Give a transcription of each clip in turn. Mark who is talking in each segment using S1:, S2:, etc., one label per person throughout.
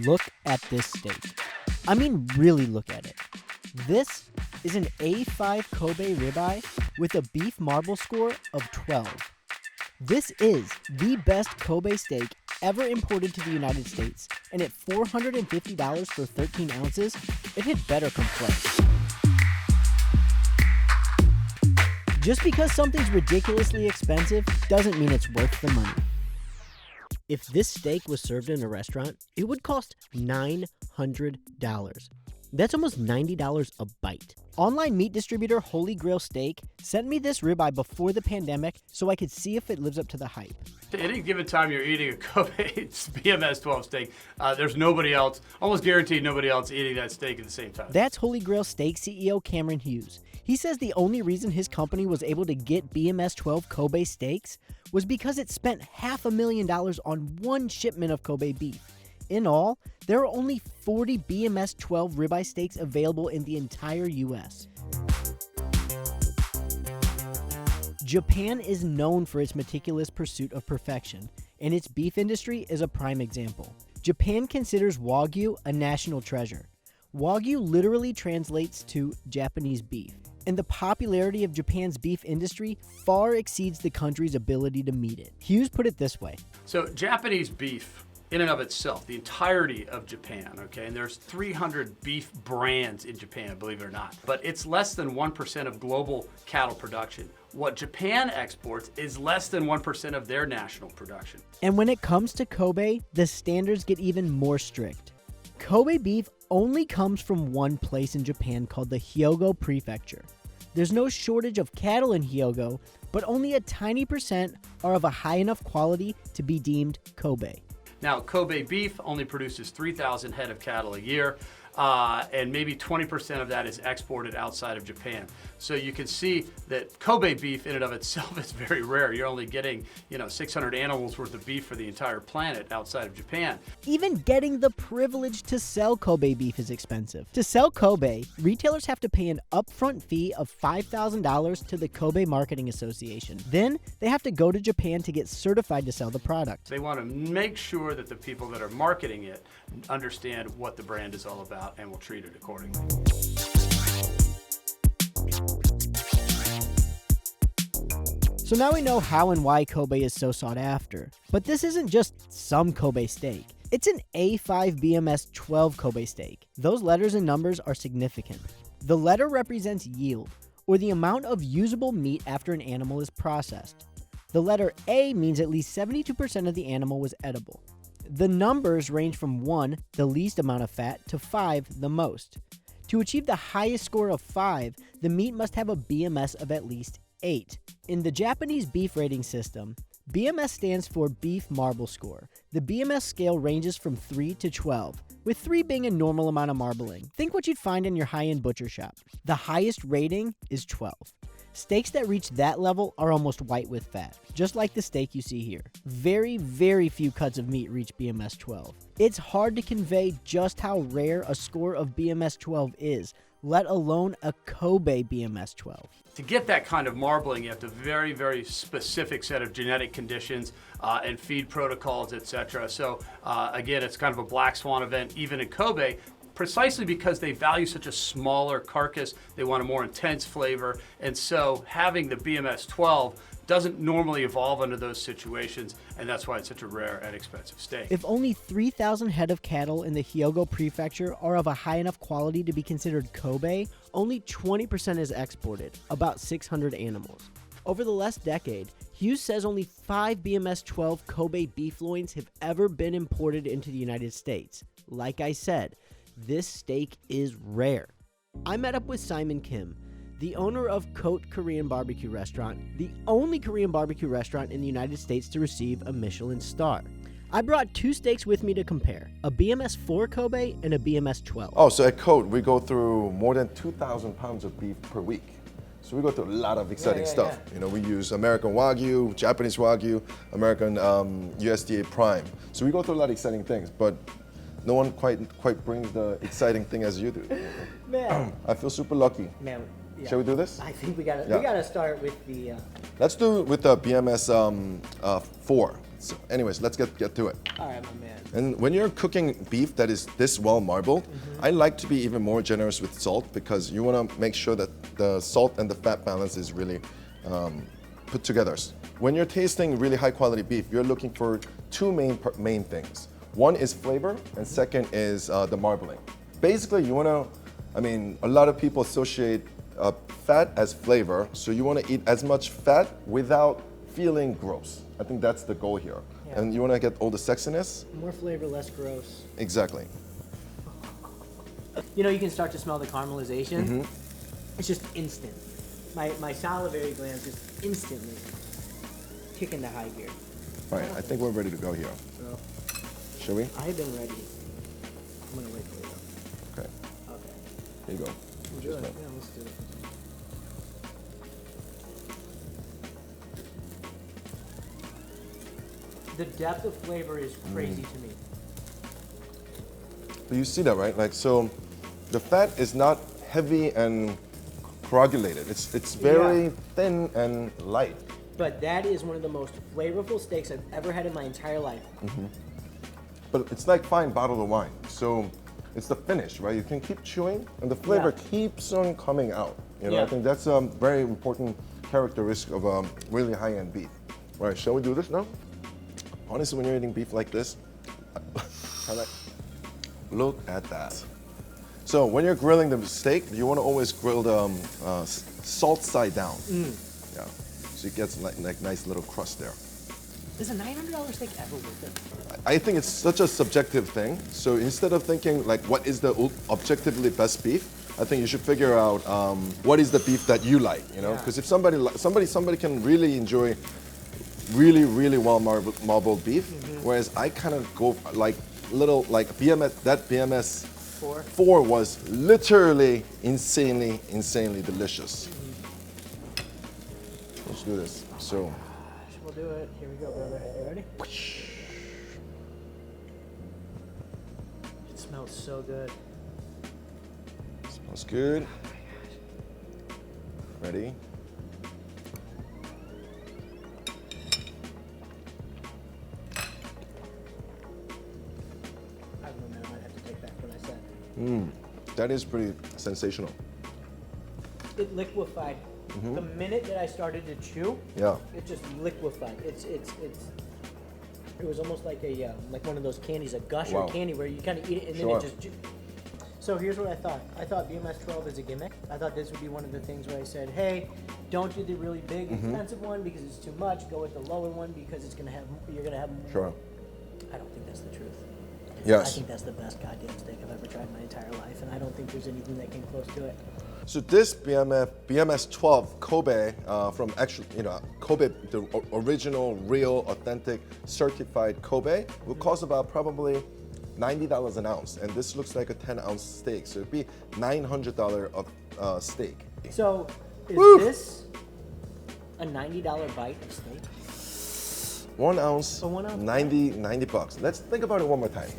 S1: Look at this steak. I mean, really look at it. This is an A5 Kobe ribeye with a beef marble score of 12. This is the best Kobe steak ever imported to the United States, and at $450 for 13 ounces, it had better come close. Just because something's ridiculously expensive doesn't mean it's worth the money. If this steak was served in a restaurant, it would cost $900. That's almost $90 a bite. Online meat distributor Holy Grail Steak sent me this ribeye before the pandemic so I could see if it lives up to the hype.
S2: At any given time you're eating a Kobe BMS 12 steak, there's nobody else, almost guaranteed nobody else eating that steak at the same time.
S1: That's Holy Grail Steak CEO Cameron Hughes. He says the only reason his company was able to get BMS 12 Kobe steaks was because it spent $500,000 on one shipment of Kobe beef. In all, there are only 40 BMS 12 ribeye steaks available in the entire US. Japan is known for its meticulous pursuit of perfection, and its beef industry is a prime example. Japan considers Wagyu a national treasure. Wagyu literally translates to Japanese beef, and the popularity of Japan's beef industry far exceeds the country's ability to meet it. Hughes put it this way.
S2: So Japanese beef, in and of itself, the entirety of Japan, okay, and there's 300 beef brands in Japan, believe it or not, but it's less than 1% of global cattle production. What Japan exports is less than 1% of their national production.
S1: And when it comes to Kobe, the standards get even more strict. Kobe beef only comes from one place in Japan called the Hyogo Prefecture. There's no shortage of cattle in Hyogo, but only a tiny percent are of a high enough quality to be deemed Kobe.
S2: Now, Kobe beef only produces 3,000 head of cattle a year, and maybe 20% of that is exported outside of Japan. So you can see that Kobe beef in and of itself is very rare. You're only getting, 600 animals worth of beef for the entire planet outside of Japan.
S1: Even getting the privilege to sell Kobe beef is expensive. To sell Kobe, retailers have to pay an upfront fee of $5,000 to the Kobe Marketing Association. Then they have to go to Japan to get certified to sell the product.
S2: They want to make sure that the people that are marketing it understand what the brand is all about and will treat it accordingly.
S1: So now we know how and why Kobe is so sought after. But this isn't just some Kobe steak. It's an A5 BMS 12 Kobe steak. Those letters and numbers are significant. The letter represents yield, or the amount of usable meat after an animal is processed. The letter A means at least 72% of the animal was edible. The numbers range from 1, the least amount of fat, to 5, the most. To achieve the highest score of 5, the meat must have a BMS of at least 8. In the Japanese beef rating system, BMS stands for Beef Marble Score. The BMS scale ranges from 3 to 12, with 3 being a normal amount of marbling. Think what you'd find in your high-end butcher shop. The highest rating is 12. Steaks that reach that level are almost white with fat, just like the steak you see here. Very, very few cuts of meat reach BMS 12. It's hard to convey just how rare a score of BMS 12 is, let alone a Kobe BMS 12.
S2: To get that kind of marbling, you have a very, very specific set of genetic conditions and feed protocols, etc. So again, it's kind of a black swan event, even in Kobe, precisely because they value such a smaller carcass. They want a more intense flavor. And so having the BMS 12 doesn't normally evolve under those situations, and that's why it's such a rare and expensive steak.
S1: If only 3,000 head of cattle in the Hyogo Prefecture are of a high enough quality to be considered Kobe, only 20% is exported, about 600 animals. Over the last decade, Hughes says only 5 BMS 12 Kobe beef loins have ever been imported into the United States. Like I said, this steak is rare. I met up with Simon Kim, the owner of Cote Korean Barbecue Restaurant, the only Korean barbecue restaurant in the United States to receive a Michelin star. I brought 2 steaks with me to compare, a BMS 4 Kobe and a BMS 12.
S3: Oh, so at Cote, we go through more than 2,000 pounds of beef per week. So we go through a lot of exciting stuff. We use American Wagyu, Japanese Wagyu, American USDA Prime. So we go through a lot of exciting things, but no one quite brings the exciting thing as you do.
S1: Man.
S3: I feel super lucky.
S1: Man, yeah.
S3: Shall we do this?
S1: I think we gotta start with the.
S3: Let's do it with the BMS 4. So anyways, let's get to it.
S1: All right, my man.
S3: And when you're cooking beef that is this well marbled, I like to be even more generous with salt because you want to make sure that the salt and the fat balance is really put together. When you're tasting really high quality beef, you're looking for two main things. One is flavor, and second is the marbling. Basically, you want to, a lot of people associate fat as flavor, so you want to eat as much fat without feeling gross. I think that's the goal here.
S1: Yeah.
S3: And you want to get all the sexiness.
S1: More flavor, less gross.
S3: Exactly.
S1: You know, you can start to smell the caramelization. It's just instant. My salivary glands just instantly kick into high gear.
S3: All right, I think we're ready to go here.
S1: So,
S3: Shall we?
S1: I've been ready. I'm gonna wait for you.
S3: Okay.
S1: Okay.
S3: Here you go.
S1: We'll do it. Yeah, let's do it. The depth of flavor is crazy to me.
S3: But you see that, right? Like, so the fat is not heavy and coagulated. It's very thin and light.
S1: But that is one of the most flavorful steaks I've ever had in my entire life.
S3: But it's like fine bottle of wine. So it's the finish, right? You can keep chewing and the flavor keeps on coming out. You know, I think that's a very important characteristic of really high-end beef. All right, shall we do this now? Honestly, when you're eating beef like this, look at that. So when you're grilling the steak, you want to always grill the salt side down. Yeah, so it gets like nice little crust there.
S1: Is a $900 steak ever worth it?
S3: I think it's such a subjective thing. So instead of thinking like what is the objectively best beef, I think you should figure out what is the beef that you like. You know, because if somebody can really enjoy really well marbled beef, whereas I kind of go like little like BMS. That BMS 4 was literally insanely delicious. Let's do this. So
S1: we'll do it. Here we go, brother. You ready? It smells so good.
S3: Smells good. Ready? That is pretty sensational.
S1: It liquefied. The minute that I started to chew, it just liquefied. It was almost like a like one of those candies, a gusher candy, where you kind of eat it and then it just. So here's what I thought. I thought BMS 12 is a gimmick. I thought this would be one of the things where I said, hey, don't do the really big, expensive one because it's too much. Go with the lower one because it's you're gonna have more.
S3: Sure.
S1: I don't think that's the truth.
S3: Yes.
S1: I think that's the best goddamn steak I've ever tried in my entire life, and I don't think there's anything that came close to it.
S3: So this BMS 12 Kobe from actually, Kobe, the original, real, authentic, certified Kobe, will cost about probably $90 an ounce, and this looks like a 10-ounce steak, so it'd be $900 of steak.
S1: So is this a $90 bite of steak?
S3: 1 ounce,
S1: For 1 ounce?
S3: 90 bucks. Let's think about it one more time.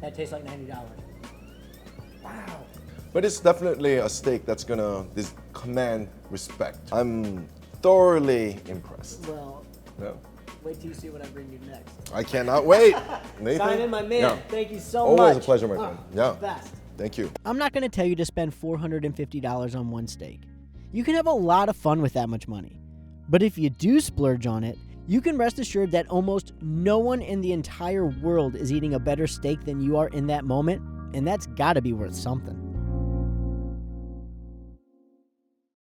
S1: That tastes like $90. Wow.
S3: But it's definitely a steak that's gonna command respect. I'm thoroughly impressed.
S1: Well,
S3: Yeah.
S1: wait till you see what I bring you next.
S3: I cannot wait. Nathan?
S1: Simon, my man,
S3: Yeah.
S1: thank you so much.
S3: Always a pleasure, my friend. Yeah.
S1: Best.
S3: Thank you.
S1: I'm not going to tell you to spend $450 on one steak. You can have a lot of fun with that much money. But if you do splurge on it, you can rest assured that almost no one in the entire world is eating a better steak than you are in that moment, and that's got to be worth something.